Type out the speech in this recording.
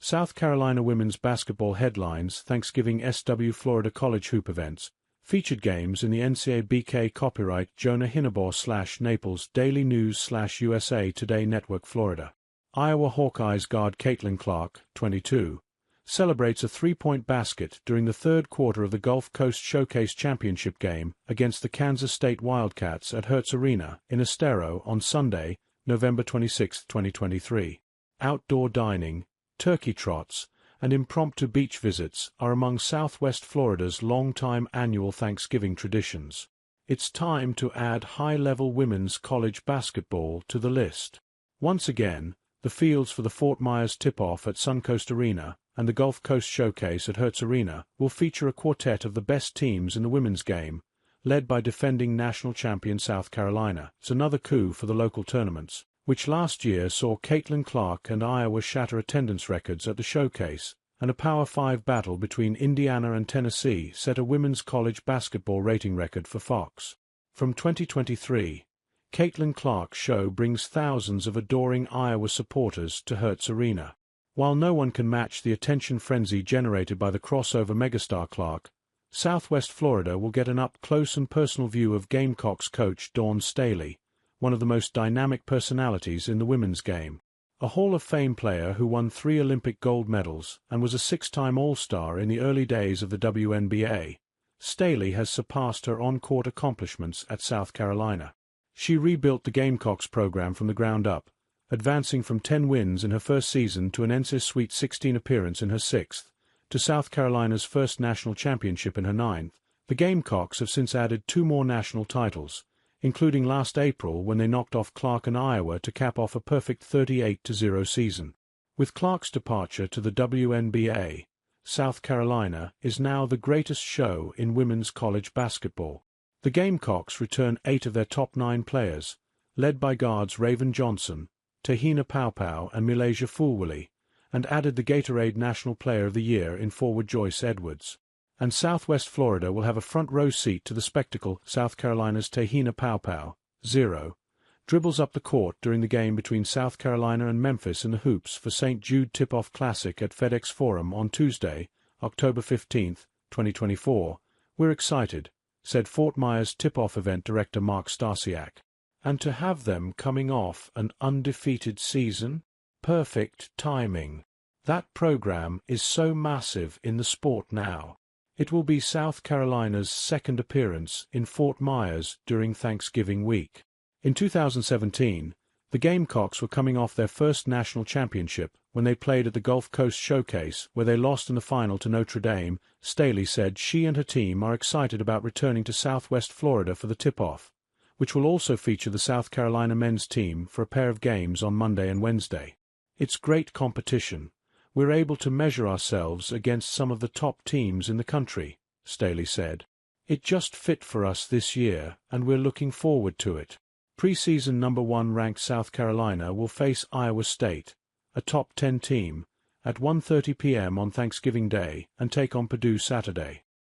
South Carolina women's basketball headlines Thanksgiving SW Florida College hoop events. Featured games in the NCAA BK copyright Jonah Hinnebaugh / Naples Daily News / USA Today Network Florida. Iowa Hawkeyes guard Caitlin Clark, 22, celebrates a three-point basket during the third quarter of the Gulf Coast Showcase Championship game against the Kansas State Wildcats at Hertz Arena in Estero on Sunday, November 26, 2023. Outdoor dining, turkey trots, and impromptu beach visits are among Southwest Florida's long-time annual Thanksgiving traditions. It's time to add high-level women's college basketball to the list. Once again, the fields for the Fort Myers tip-off at Suncoast Arena and the Gulf Coast Showcase at Hertz Arena will feature a quartet of the best teams in the women's game, led by defending national champion South Carolina. It's another coup for the local tournaments, which last year saw Caitlin Clark and Iowa shatter attendance records at the Showcase, and a Power 5 battle between Indiana and Tennessee set a women's college basketball rating record for Fox. From 2023, Caitlin Clark's show brings thousands of adoring Iowa supporters to Hertz Arena. While no one can match the attention frenzy generated by the crossover megastar Clark, Southwest Florida will get an up-close and personal view of Gamecocks coach Dawn Staley, one of the most dynamic personalities in the women's game. A Hall of Fame player who won 3 Olympic gold medals and was a 6-time All-Star in the early days of the WNBA, Staley has surpassed her on-court accomplishments at South Carolina. She rebuilt the Gamecocks program from the ground up, advancing from 10 wins in her first season to an NCAA Sweet 16 appearance in her 6th, to South Carolina's first national championship in her 9th. The Gamecocks have since added 2 more national titles, including last April when they knocked off Clark and Iowa to cap off a perfect 38-0 season. With Clark's departure to the WNBA, South Carolina is now the greatest show in women's college basketball. The Gamecocks return 8 of their top 9 players, led by guards Raven Johnson, Tahina Paupau and Milasia Fulwilly, and added the Gatorade National Player of the Year in forward Joyce Edwards. And Southwest Florida will have a front-row seat to the spectacle. South Carolina's Tahina Paupau, 0, dribbles up the court during the game between South Carolina and Memphis in the hoops for St. Jude Tip-Off Classic at FedEx Forum on Tuesday, October 15, 2024. "We're excited," said Fort Myers tip-off event director Mark Stasiak. And to have them coming off an undefeated season? Perfect timing. That program is so massive in the sport now. It will be South Carolina's second appearance in Fort Myers during Thanksgiving week. In 2017, the Gamecocks were coming off their first national championship when they played at the Gulf Coast Showcase, where they lost in the final to Notre Dame. Staley said she and her team are excited about returning to Southwest Florida for the tip-off, which will also feature the South Carolina men's team for a pair of games on Monday and Wednesday. "It's great competition. We're able to measure ourselves against some of the top teams in the country," Staley said. "It just fit for us this year, and we're looking forward to it." Preseason number 1 ranked South Carolina will face Iowa State, a top 10 team, at 1:30 p.m. on Thanksgiving Day and take on Purdue Saturday.